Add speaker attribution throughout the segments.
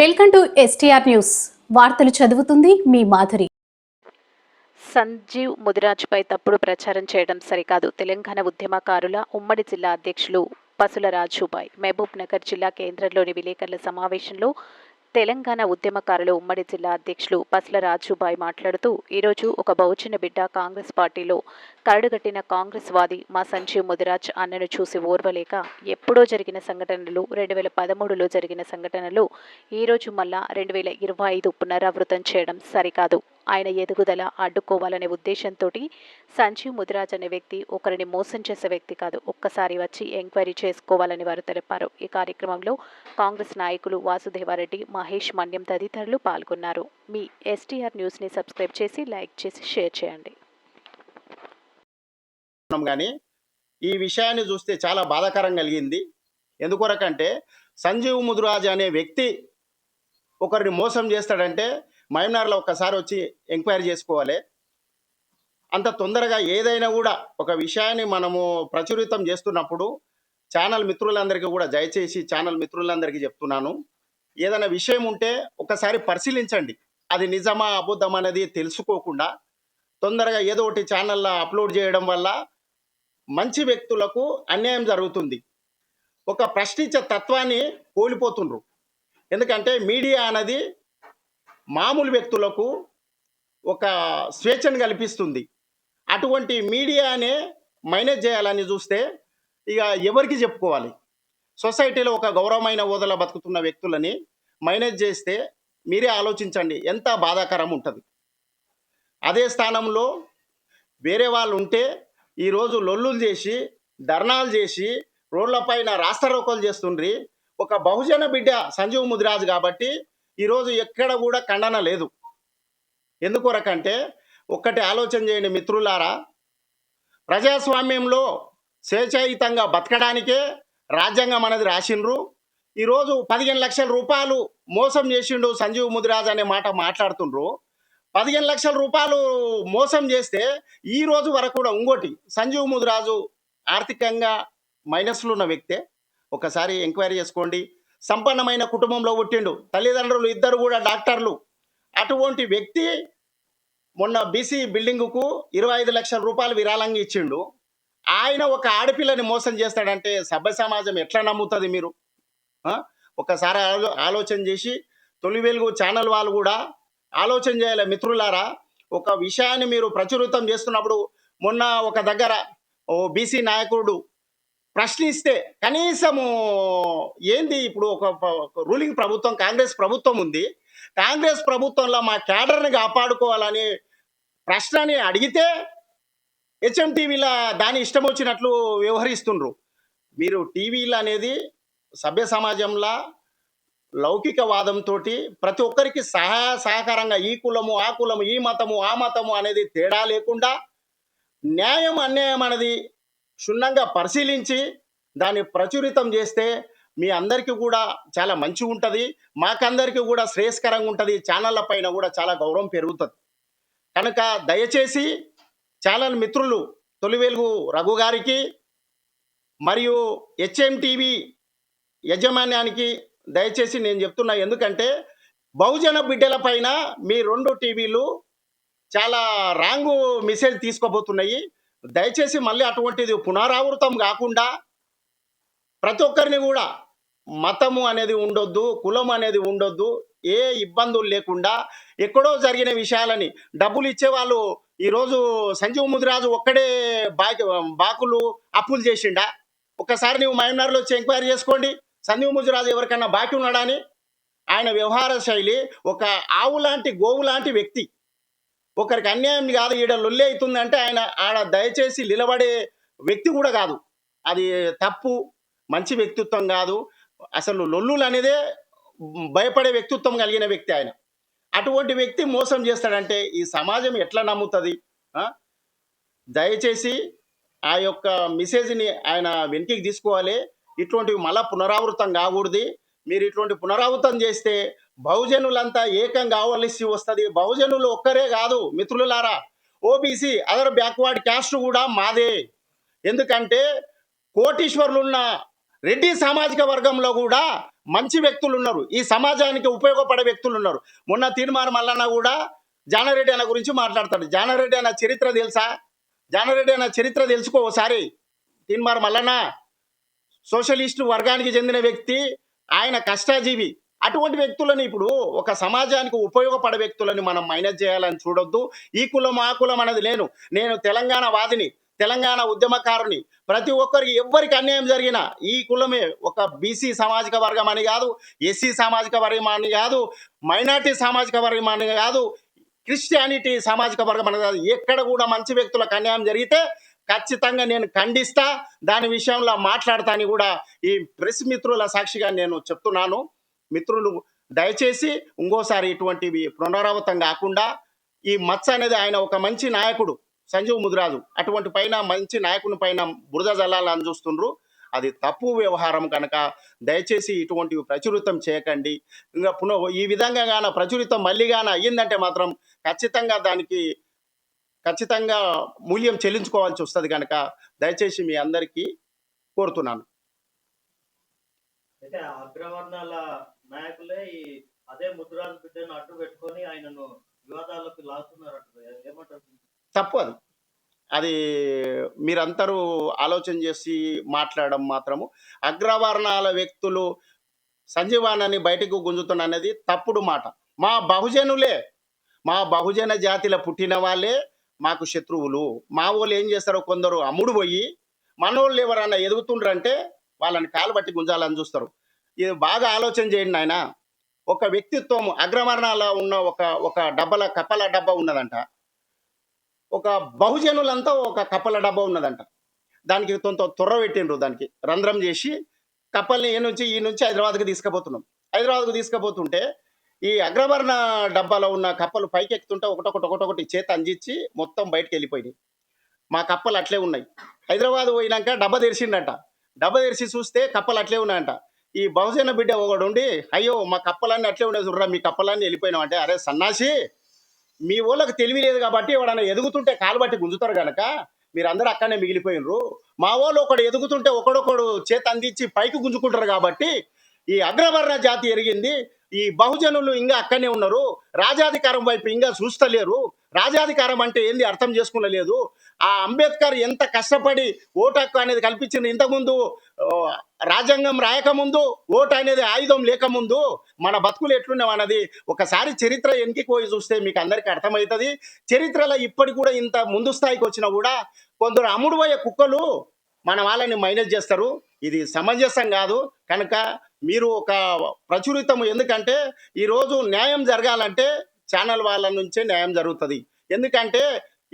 Speaker 1: Welcome to STR news. వార్తలు చదువుతుంది మీ మాధురి.
Speaker 2: సంజీవ్ ముదిరాజ్పై తప్పుడు ప్రచారం చేయడం సరికాదు. తెలంగాణ ఉద్యమకారుల ఉమ్మడి జిల్లా అధ్యక్షులు పసుల రాజుబాయ్ మహబూబ్ నగర్ జిల్లా కేంద్రంలోని విలేకరుల సమావేశంలో తెలంగాణ ఉద్యమకారుల ఉమ్మడి జిల్లా అధ్యక్షులు పసుల రాజుబాయ్ మాట్లాడుతూ, ఈరోజు ఒక బహుజన బిడ్డ కాంగ్రెస్ పార్టీలో కరడుగట్టిన కాంగ్రెస్ వాది మా సంజీవ్ ముదిరాజ్ అన్నను చూసి ఓర్వలేక ఎప్పుడో జరిగిన సంఘటనలు, 2013లో జరిగిన సంఘటనలు ఈరోజు మళ్ళా 2025 పునరావృతం చేయడం సరికాదు. ఆయన ఎదుగుదల అడ్డుకోవాలనే ఉద్దేశంతో సంజీవ్ ముదిరాజ్ అనే వ్యక్తి ఒకరిని మోసం చేసే వ్యక్తి కాదు. ఒక్కసారి వచ్చి ఎంక్వైరీ చేసుకోవాలని వారు తెలిపారు. ఈ కార్యక్రమంలో కాంగ్రెస్ నాయకులు వాసుదేవారెడ్డి, మహేష్ మన్యం తదితరులు పాల్గొన్నారు. మీ ఎస్టీఆర్ న్యూస్ని సబ్స్క్రైబ్ చేసి, లైక్ చేసి, షేర్ చేయండి.
Speaker 3: కానీ ఈ విషయాన్ని చూస్తే చాలా బాధాకరం కలిగింది. ఎందుకొరకంటే సంజీవ్ ముదిరాజ్ అనే వ్యక్తి ఒకరిని మోసం చేస్తాడంటే మహబూబ్నగర్లో ఒక్కసారి వచ్చి ఎంక్వైరీ చేసుకోవాలి. అంత తొందరగా ఏదైనా కూడా ఒక విషయాన్ని మనము ప్రచురితం చేస్తున్నప్పుడు ఛానల్ మిత్రులందరికీ కూడా దయచేసి ఛానల్ మిత్రులందరికీ చెప్తున్నాను, ఏదైనా విషయం ఉంటే ఒకసారి పరిశీలించండి. అది నిజమా అబద్ధం అనేది తెలుసుకోకుండా తొందరగా ఏదో ఒకటి ఛానల్లో అప్లోడ్ చేయడం వల్ల మంచి వ్యక్తులకు అన్యాయం జరుగుతుంది. ఒక ప్రశ్నించే తత్వాన్ని కోల్పోతుండ్రు. ఎందుకంటే మీడియా అనేది మామూలు వ్యక్తులకు ఒక స్వేచ్ఛను కల్పిస్తుంది. అటువంటి మీడియానే మేనేజ్ చేయాలని చూస్తే ఇక ఎవరికి చెప్పుకోవాలి? సొసైటీలో ఒక గౌరవమైన హోదాలో బతుకుతున్న వ్యక్తులని మేనేజ్ చేస్తే మీరే ఆలోచించండి ఎంత బాధాకరం ఉంటుంది. అదే స్థానంలో వేరే వాళ్ళు ఉంటే ఈరోజు లొల్లులు చేసి, ధర్నాలు చేసి, రోడ్లపైన రాస్తారోకోలు చేస్తుండ్రి. ఒక బహుజన బిడ్డ సంజీవ్ ముదిరాజ్ కాబట్టి ఈరోజు ఎక్కడ కూడా ఖండన లేదు. ఎందుకొరకంటే ఒక్కటి ఆలోచన చేయండి మిత్రులారా, ప్రజాస్వామ్యంలో స్వేచ్ఛాయుతంగా బతకడానికే రాజ్యాంగం అనేది రాసిండ్రు. ఈరోజు 15 లక్షల రూపాయలు మోసం చేసిండు సంజీవ్ ముదిరాజ్ అనే మాట మాట్లాడుతుండ్రు. 15 లక్షల రూపాయలు మోసం చేస్తే ఈ రోజు వరకు కూడా ఇంకోటి సంజీవ్ ముదిరాజు ఆర్థికంగా మైనస్లో ఉన్న వ్యక్తే. ఒకసారి ఎంక్వైరీ చేసుకోండి. సంపన్నమైన కుటుంబంలో పుట్టిండు, తల్లిదండ్రులు ఇద్దరు కూడా డాక్టర్లు. అటువంటి వ్యక్తి మొన్న బీసీ బిల్డింగుకు 25 లక్షల రూపాయలు విరాళంగా ఇచ్చిండు. ఆయన ఒక ఆడపిల్లని మోసం చేస్తాడంటే సభ్య సమాజం ఎట్లా నమ్ముతుంది? మీరు ఒకసారి ఆలోచన చేసి తొలి వెలుగు ఛానల్ వాళ్ళు కూడా ఆలోచన చేయాలి. మిత్రులారా, ఒక విషయాన్ని మీరు ప్రచురితం చేస్తున్నప్పుడు మొన్న ఒక దగ్గర ఓ బీసీ నాయకుడు ప్రశ్నిస్తే కనీసము ఏంది, ఇప్పుడు ఒక రూలింగ్ ప్రభుత్వం కాంగ్రెస్ ప్రభుత్వం ఉంది, కాంగ్రెస్ ప్రభుత్వంలో మా క్యాడర్ని కాపాడుకోవాలని ప్రశ్నని అడిగితే హెచ్ఎంటీవీలో దాని ఇష్టం వచ్చినట్లు వ్యవహరిస్తుండ్రు. మీరు టీవీలు అనేది సభ్య సమాజంలో లౌకికవాదంతో ప్రతి ఒక్కరికి సహకారంగా ఈ కులము ఆ కులము, ఈ మతము ఆ మతము అనేది తేడా లేకుండా న్యాయం అన్యాయం అనేది క్షుణ్ణంగా పరిశీలించి దాన్ని ప్రచురితం చేస్తే మీ అందరికీ కూడా చాలా మంచిగా ఉంటుంది, మాకందరికీ కూడా శ్రేయస్కరంగా ఉంటుంది. ఛానళ్ళ పైన కూడా చాలా గౌరవం పెరుగుతుంది. కనుక దయచేసి ఛానల్ మిత్రులు తొలి వెలుగు రఘు గారికి మరియు హెచ్ఎంటీవీ యాజమాన్యానికి దయచేసి నేను చెప్తున్నా, ఎందుకంటే బహుజన బిడ్డల పైన మీ 2 టీవీలు చాలా రాంగు మెసేజ్ తీసుకోబోతున్నాయి. దయచేసి మళ్ళీ అటువంటిది పునరావృతం కాకుండా ప్రతి ఒక్కరిని కూడా మతము అనేది ఉండొద్దు, కులం అనేది ఉండొద్దు, ఏ ఇబ్బందులు లేకుండా ఎక్కడో జరిగిన విషయాలని డబ్బులు ఇచ్చేవాళ్ళు ఈరోజు సంజీవ్ ముదిరాజు ఒక్కడే బాకులు అప్పులు చేసిండా? ఒక్కసారి నువ్వు మహబూబ్నగర్లో వచ్చి ఎంక్వైరీ చేసుకోండి. సంజీవ్ ముదిరాజు ఎవరికన్నా బాకీ ఉన్నాడని? ఆయన వ్యవహార శైలి ఒక ఆవు లాంటి, గోవు లాంటి వ్యక్తి. ఒకరికి అన్యాయం కాదు, ఈడ లొల్లి అవుతుందంటే ఆయన ఆడ దయచేసి నిలబడే వ్యక్తి కూడా కాదు. అది తప్పు, మంచి వ్యక్తిత్వం కాదు. అసలు లొల్లులు అనేదే భయపడే వ్యక్తిత్వం కలిగిన వ్యక్తి ఆయన. అటువంటి వ్యక్తి మోసం చేస్తాడంటే ఈ సమాజం ఎట్లా నమ్ముతుంది? దయచేసి ఆ యొక్క మెసేజ్ని ఆయన వెనక్కి తీసుకోవాలి. ఇటువంటివి మళ్ళా పునరావృతం కాకూడదు. మీరు ఇటువంటి పునరావృతం చేస్తే బహుజనులంతా ఏకం కావలసి వస్తుంది. బహుజనులు ఒక్కరే కాదు మిత్రులారా, ఓబీసీ అదర్ బ్యాక్వర్డ్ క్యాస్ట్ కూడా మాదే. ఎందుకంటే కోటీశ్వరులున్న రెడ్డి సామాజిక వర్గంలో కూడా మంచి వ్యక్తులు ఉన్నారు, ఈ సమాజానికి ఉపయోగపడే వ్యక్తులు ఉన్నారు. మొన్న తీర్మానం మల్లన్న కూడా జానారెడ్డి అన్న గురించి మాట్లాడతాడు. జానారెడ్డి అన్న చరిత్ర తెలుసా? జానారెడ్డి అన్న చరిత్ర తెలుసుకో ఒకసారి. తీన్మార్ మల్లన్న సోషలిస్టు వర్గానికి చెందిన వ్యక్తి, ఆయన కష్టాజీవి. అటువంటి వ్యక్తులను ఇప్పుడు ఒక సమాజానికి ఉపయోగపడే వ్యక్తులని మనం మైనస్ చేయాలని చూడొద్దు. ఈ కులం ఆ కులం అనేది నేను తెలంగాణ వాదిని, తెలంగాణ ఉద్యమకారుని. ప్రతి ఒక్కరికి ఎవ్వరికి అన్యాయం జరిగినా ఈ కులమే, ఒక బీసీ సామాజిక వర్గం అని కాదు, ఎస్సీ సామాజిక వర్గం అని కాదు, మైనార్టీ సామాజిక వర్గం అని కాదు, క్రిస్టియానిటీ సామాజిక వర్గం అని కాదు, ఎక్కడ కూడా మంచి వ్యక్తులకు అన్యాయం జరిగితే ఖచ్చితంగా నేను ఖండిస్తా, దాని విషయంలో మాట్లాడతాని కూడా ఈ ప్రెస్ మిత్రుల సాక్షిగా నేను చెప్తున్నాను. మిత్రులు దయచేసి ఇంకోసారి ఇటువంటివి పునరావృతం కాకుండా, ఈ మచ్చ అనేది ఆయన ఒక మంచి నాయకుడు సంజీవ్ ముదిరాజు, అటువంటి పైన మంచి నాయకుని పైన బురద జల్లాలని చూస్తుండ్రు. అది తప్పు వ్యవహారం కనుక దయచేసి ఇటువంటివి ప్రచురితం చేయకండి. ఇంకా ఈ విధంగా గాన ప్రచురితం మళ్ళీ గాన అయ్యిందంటే మాత్రం ఖచ్చితంగా మూల్యం చెల్లించుకోవాల్సి వస్తుంది కనుక దయచేసి మీ అందరికీ కోరుతున్నాను.
Speaker 4: అయితే అగ్రవర్ణాల నాయకులే అదే ముద్రాజు బిడ్డను అడ్డు పెట్టుకొని ఆయనను వివాదాలకు లాగుతున్నారంట, ఏమంటారు?
Speaker 3: తప్పు అది మీరందరూ ఆలోచన చేసి మాట్లాడడం మాత్రము. అగ్రవర్ణాల వ్యక్తులు సంజీవానని బయటకు గుంజుతున్న అనేది తప్పుడు మాట. మా బహుజన జాతిలో పుట్టిన వాళ్ళే మాకు శత్రువులు. మా వాళ్ళు ఏం చేస్తారో కొందరు అమ్ముడు పోయి మనోళ్ళు ఎవరన్నా ఎదుగుతుండ్రంటే వాళ్ళని కాలు బట్టి గుంజాలని చూస్తారు. ఇది బాగా ఆలోచన చేయండి నాయన. ఒక వ్యక్తిత్వం అగ్రవర్ణాల ఉన్న ఒక కప్పల డబ్బా ఉన్నదంట, ఒక బహుజనులంతా ఒక కప్పల డబ్బా ఉన్నదంట. దానికి త్వర పెట్టిండ్రు, దానికి రంధ్రం చేసి కప్పల్ని ఈ నుంచి హైదరాబాద్కి తీసుకుపోతున్నాం. హైదరాబాద్కు తీసుకుపోతుంటే ఈ అగ్రవర్ణ డబ్బాలో ఉన్న కప్పలు పైకి ఎక్కుతుంటే ఒకటొకటి చేత అందించి మొత్తం బయటకు వెళ్ళిపోయినాయి. మా కప్పలు అట్లే ఉన్నాయి. హైదరాబాద్ పోయినాక డబ్బా తెరిచిండట. డబ్బా తెరిచి చూస్తే కప్పలు అట్లే ఉన్నాయంట. ఈ బహుజన బిడ్డ ఒకడు ఉండి, అయ్యో మా కప్పలన్నీ అట్లే ఉండే చూడరా, మీ కప్పలన్నీ వెళ్ళిపోయినాం అంటే, అరే సన్నాసి, మీ ఊళ్ళకి తెలివి లేదు కాబట్టి ఎవడన్నా ఎదుగుతుంటే కాలు బట్టి గుంజుతారు కనుక మీరందరూ అక్కడనే మిగిలిపోయినరు. మా వాళ్ళు ఒకడు ఎదుగుతుంటే ఒకడొకడు చేత అందించి పైకి గుంజుకుంటారు కాబట్టి ఈ అగ్రవర్ణ జాతి ఎరిగింది. ఈ బహుజనులు ఇంకా అక్కడనే ఉన్నారు, రాజాధికారం వైపు ఇంకా చూస్తలేరు. రాజాధికారం అంటే ఏంది అర్థం చేసుకునలేదు. ఆ అంబేద్కర్ ఎంత కష్టపడి ఓటు హక్కు అనేది కల్పించింది. ఇంతకుముందు రాజ్యాంగం రాయకముందు, ఓటు అనేది ఆయుధం లేకముందు మన బతుకులు ఎట్లున్నామన్నది ఒకసారి చరిత్ర వెనక్కి పోయి చూస్తే మీకు అందరికీ అర్థమవుతుంది. చరిత్రలో ఇప్పటికి కూడా ఇంత ముందు స్థాయికి వచ్చినా కూడా కొందరు అమ్ముడు పోయే కుక్కలు మన వాళ్ళని మైనస్ చేస్తారు. ఇది సమంజసం కాదు. కనుక మీరు ఒక ప్రచురితం, ఎందుకంటే ఈరోజు న్యాయం జరగాలంటే ఛానల్ వాళ్ళ నుంచే న్యాయం జరుగుతుంది. ఎందుకంటే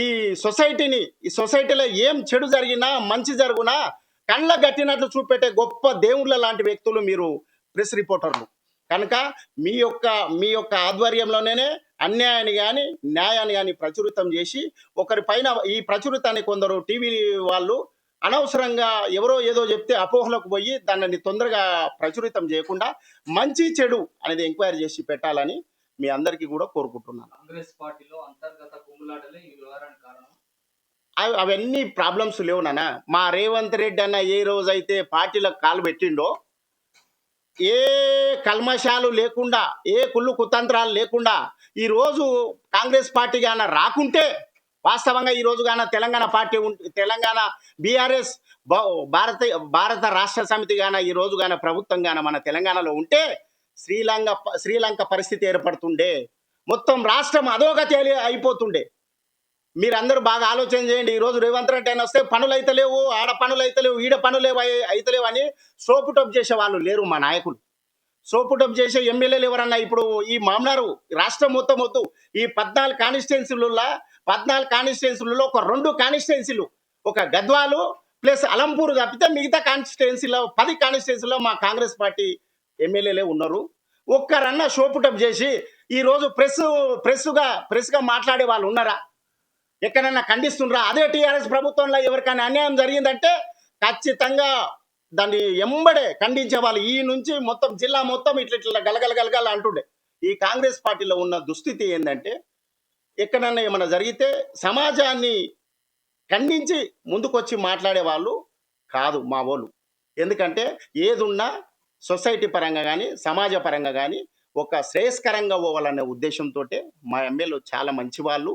Speaker 3: ఈ సొసైటీలో ఏం చెడు జరిగినా మంచి జరుగునా కళ్ళ గట్టినట్లు చూపెట్టే గొప్ప దేవుళ్ళ లాంటి వ్యక్తులు మీరు ప్రెస్ రిపోర్టర్లు. కనుక మీ యొక్క ఆధ్వర్యంలోనే అన్యాయాన్ని కానీ న్యాయాన్ని కానీ ప్రచురితం చేసి ఒకరి పైన ఈ ప్రచురితాన్ని కొందరు టీవీ వాళ్ళు అనవసరంగా ఎవరో ఏదో చెప్తే అపోహలకు పోయి దానిని తొందరగా ప్రచురితం చేయకుండా మంచి చెడు అనేది ఎంక్వైరీ చేసి పెట్టాలని మీ అందరికీ కూడా కోరుకుంటున్నాను.
Speaker 4: కాంగ్రెస్ పార్టీలో అంతర్గత కుమ్ములాటలే ఈ వ్యవహారానికి కారణం.
Speaker 3: అవన్నీ ప్రాబ్లమ్స్ లేవు నాన్న. మా రేవంత్ రెడ్డి అన్న ఏ రోజైతే పార్టీలకు కాలు పెట్టిండో, ఏ కల్మషాలు లేకుండా, ఏ కుళ్ళు కుతంత్రాలు లేకుండా ఈరోజు కాంగ్రెస్ పార్టీ గాన రాకుంటే, వాస్తవంగా ఈ రోజు గాన తెలంగాణ బీఆర్ఎస్ భారత రాష్ట్ర సమితి గాన ఈ రోజు గాన ప్రభుత్వం గాన మన తెలంగాణలో ఉంటే శ్రీలంక పరిస్థితి ఏర్పడుతుండే, మొత్తం రాష్ట్రం అధోగతి అయిపోతుండే. మీరందరూ బాగా ఆలోచన చేయండి. ఈరోజు రేవంత్ రెడ్డి అని వస్తే పనులు అయితలేవు, ఆడ పనులు అయితలేవు, ఈడ పనులు అయితలేవు అని సోపుటప్ చేసే వాళ్ళు లేరు మా నాయకులు. సోపుటప్ చేసే ఎమ్మెల్యేలు ఎవరన్నా ఇప్పుడు ఈ మామనారు రాష్ట్రం మొత్తం వద్దు, ఈ 14 కాన్స్టిట్యున్సీలలో ఒక 2 కాన్స్టిట్యున్సీలు, ఒక గద్వాలు ప్లస్ అలంపూర్ తప్పితే మిగతా కాన్స్టిట్యున్సీలో 10 కాన్స్టిట్యున్సీలో మా కాంగ్రెస్ పార్టీ ఎమ్మెల్యేలే ఉన్నారు. ఒక్కరన్నా షోపుటప్ చేసి ఈరోజు ప్రెస్గా మాట్లాడే వాళ్ళు ఉన్నారా? ఎక్కడన్నా ఖండిస్తుండ్రా? అదే టీఆర్ఎస్ ప్రభుత్వంలో ఎవరికైనా అన్యాయం జరిగిందంటే ఖచ్చితంగా దాన్ని ఎంబడే ఖండించే వాళ్ళు ఈ నుంచి మొత్తం జిల్లా మొత్తం ఇట్లా గలగల అంటుండే. ఈ కాంగ్రెస్ పార్టీలో ఉన్న దుస్థితి ఏంటంటే, ఎక్కడన్నా ఏమైనా జరిగితే సమాజాన్ని ఖండించి ముందుకొచ్చి మాట్లాడే వాళ్ళు కాదు మా వాళ్ళు. ఎందుకంటే ఏదున్నా సొసైటీ పరంగా కానీ సమాజ పరంగా కానీ ఒక శ్రేయస్కరంగా పోవాలనే ఉద్దేశంతో మా ఎమ్మెల్యేలు చాలా మంచి వాళ్ళు.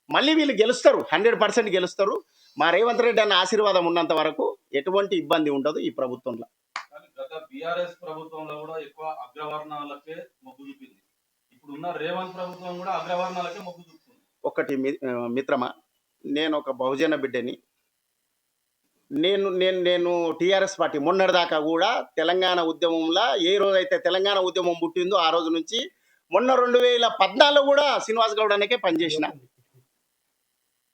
Speaker 3: మళ్ళీ వీళ్ళు గెలుస్తారు, 100% గెలుస్తారు. మా రేవంత్ రెడ్డి అన్న ఆశీర్వాదం ఉన్నంత వరకు ఎటువంటి ఇబ్బంది ఉండదు ఈ ప్రభుత్వంలో.
Speaker 5: కానీ గత బీఆర్ఎస్ ప్రభుత్వంలో కూడా ఎక్కువ అగ్రవర్ణాలకే మొగ్గు చూపింది. ఇప్పుడున్న రేవంత్ ప్రభుత్వం కూడా అగ్రవర్ణాలకే మొగ్గు చూపుతుంది.
Speaker 3: ఒకటి మిత్రమా, నేను ఒక బహుజన బిడ్డని. నేను నేను నేను టీఆర్ఎస్ పార్టీ మొన్నటిదాకా కూడా తెలంగాణ ఉద్యమంలో ఏ రోజైతే తెలంగాణ ఉద్యమం పుట్టిందో ఆ రోజు నుంచి మొన్న 2014 కూడా శ్రీనివాస్ గౌడ్ అన్నకే పనిచేసిన.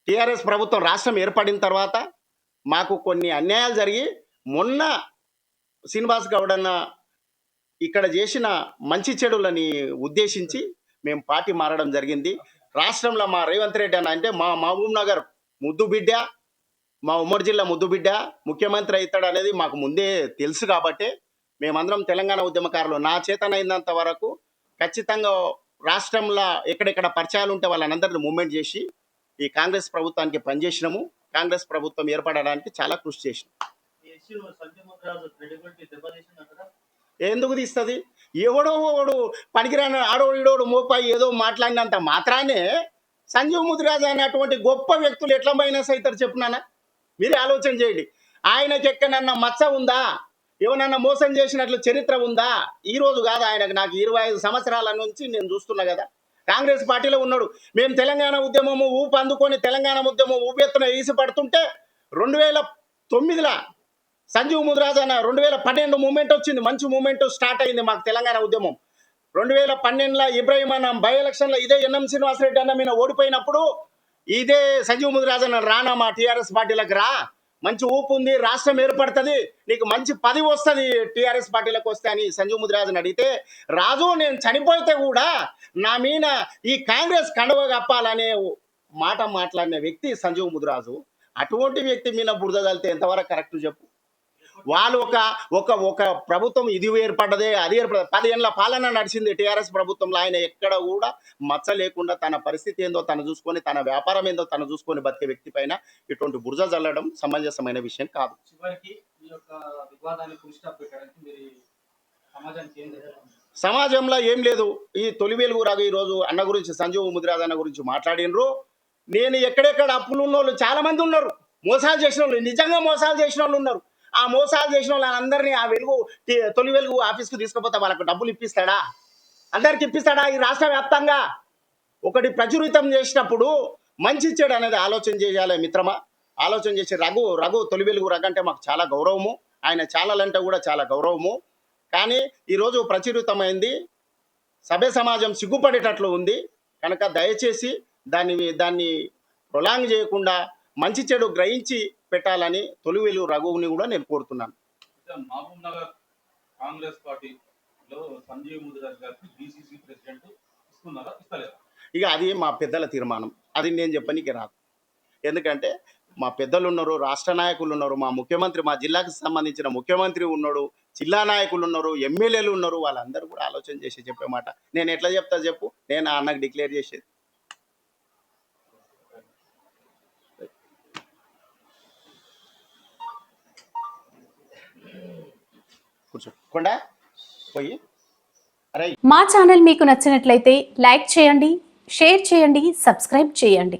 Speaker 3: టీఆర్ఎస్ ప్రభుత్వం రాష్ట్రం ఏర్పడిన తర్వాత మాకు కొన్ని అన్యాయాలు జరిగి మొన్న శ్రీనివాస్ గౌడ్ అన్న ఇక్కడ చేసిన మంచి చెడులని ఉద్దేశించి మేము పార్టీ మారడం జరిగింది. రాష్ట్రంలో మా రేవంత్ రెడ్డి అన్న అంటే మా మహబూబ్ నగర్ ముద్దు బిడ్డ, మా ఉమ్మడి జిల్లా ముద్దు బిడ్డ ముఖ్యమంత్రి అవుతాడు అనేది మాకు ముందే తెలుసు. కాబట్టి మేమందరం తెలంగాణ ఉద్యమకారులు. నా చేతనైనంత వరకు ఖచ్చితంగా రాష్ట్రంలో ఎక్కడెక్కడ పరిచయాలు ఉంటే వాళ్ళందరినీ మూవ్మెంట్ చేసి ఈ కాంగ్రెస్ ప్రభుత్వానికి పనిచేసినాము. కాంగ్రెస్ ప్రభుత్వం ఏర్పడడానికి చాలా కృషి చేసినాం.
Speaker 4: ఈ ఇష్యూ సంజయ్ ముద్రాజ్ క్రెడిబిలిటీ దెబ్బతీసిందంటారా?
Speaker 3: ఎందుకు తీస్తుంది? ఎవడో పనికిరాని ఆడోడు ఈడోడు మోపాయి ఏదో మాట్లాడినంత మాత్రానే సంజీవ్ ముదిరాజ్ అనేటువంటి గొప్ప వ్యక్తులు ఎట్లా మైనస్ అవుతారు చెప్పునానా? మీరే ఆలోచన చేయండి. ఆయనకి ఎక్కడన్నా మచ్చ ఉందా? ఏమన్నా మోసం చేసినట్లు చరిత్ర ఉందా? ఈ రోజు కాదు, ఆయనకు నాకు 25 సంవత్సరాల నుంచి నేను చూస్తున్నా కదా. కాంగ్రెస్ పార్టీలో ఉన్నాడు. మేము తెలంగాణ ఉద్యమము ఊపు అందుకొని తెలంగాణ ఉద్యమం ఊపెత్తున ఈసి పడుతుంటే 2009లో సంజీవ్ ముదిరాజ్ అన్న 2012 మూమెంట్ వచ్చింది. మంచి మూమెంట్ స్టార్ట్ అయింది మాకు తెలంగాణ ఉద్యమం. 2012లో ఇబ్రాహిం అన్న బై ఎలక్షన్లో ఇదే ఎన్ఎం శ్రీనివాసరెడ్డి అన్న మీద ఓడిపోయినప్పుడు ఇదే సంజీవ్ ముదిరాజ్ అన్న రానా మా టీఆర్ఎస్ పార్టీలకు రా, మంచి ఊపు ఉంది, రాష్ట్రం ఏర్పడుతుంది, నీకు మంచి పదవి వస్తుంది టీఆర్ఎస్ పార్టీలకు వస్తే అని సంజీవ్ ముదిరాజుని అడిగితే, రాజు నేను చనిపోతే కూడా నా మీద ఈ కాంగ్రెస్ కండువ కప్పాలనే మాట మాట్లాడిన వ్యక్తి సంజీవ్ ముదిరాజు. అటువంటి వ్యక్తి మీద బురద చల్లితే ఎంతవరకు కరెక్ట్ చెప్పు? వాళ్ళు ఒక ప్రభుత్వం ఇది ఏర్పడ్డదే అది ఏర్పడదు. 10 ఏళ్ళ పాలన నడిచింది టీఆర్ఎస్ ప్రభుత్వంలో. ఆయన ఎక్కడ కూడా మచ్చ లేకుండా తన పరిస్థితి ఏందో తను చూసుకొని, తన వ్యాపారం ఏందో తను చూసుకొని బతికే వ్యక్తి పైన ఇటువంటి బురద చల్లడం సమంజసమైన విషయం కాదు.
Speaker 5: చివరికి ఈ యొక్క వివాదాన్ని ఫుల్ స్టాప్ పెట్టడానికి మీరు సమాజానికి ఏం చేయాలి?
Speaker 3: సమాజంలో ఏం లేదు. ఈ తొలి వెలుగు రాగు ఈరోజు అన్న గురించి సంజీవ్ ముదిరాజ్ అన్న గురించి మాట్లాడినరు. నేను ఎక్కడెక్కడ అప్పులు ఉన్న వాళ్ళు చాలా మంది ఉన్నారు, మోసాలు చేసిన వాళ్ళు, నిజంగా మోసాలు చేసిన వాళ్ళు ఉన్నారు. ఆ మోసాలు చేసిన వాళ్ళందరినీ ఆ తొలి వెలుగు ఆఫీస్కి తీసుకుపోతే వాళ్ళకు డబ్బులు ఇప్పిస్తాడా? అందరికి ఇప్పిస్తాడా? ఈ రాష్ట్ర వ్యాప్తంగా ఒకటి ప్రచురితం చేసినప్పుడు మంచి చెడు అనేది ఆలోచన చేయాలి మిత్రమా. ఆలోచన చేసి రఘు తొలి వెలుగు రఘు అంటే మాకు చాలా గౌరవము, ఆయన ఛానల్ అంటే కూడా చాలా గౌరవము. కానీ ఈరోజు ప్రచురితమైంది, సభ్య సమాజం సిగ్గుపడేటట్లు ఉంది కనుక దయచేసి దాన్ని ప్రొలాంగ్ చేయకుండా మంచి చెడు గ్రహించి పెట్టాలని తొలి వెలుగు రఘువుని కూడా నేను కోరుతున్నాను.
Speaker 5: మహబూబ్ నగర్ కాంగ్రెస్ పార్టీలో సంజీవ్ ముదిరాజ్ గారికి బీసీసీ ప్రెసిడెంట్ ఇస్తున్నారా, ఇస్తలేరా?
Speaker 3: ఇక అది మా పెద్దల తీర్మానం, అది నేను చెప్పనీకి రాదు. ఎందుకంటే మా పెద్దలు ఉన్నారు, రాష్ట్ర నాయకులు ఉన్నారు, మా ముఖ్యమంత్రి, మా జిల్లాకు సంబంధించిన ముఖ్యమంత్రి ఉన్నాడు, జిల్లా నాయకులు ఉన్నారు, ఎమ్మెల్యేలు ఉన్నారు. వాళ్ళందరూ కూడా ఆలోచన చేసి చెప్పే మాట నేను ఎట్లా చెప్తా చెప్పు? నేను ఆ అన్నకు డిక్లేర్ చేసేది. కూర్చోకుండా పోయి అరే.
Speaker 1: మా ఛానల్ మీకు నచ్చినట్లయితే లైక్ చేయండి, షేర్ చేయండి, సబ్స్క్రైబ్ చేయండి.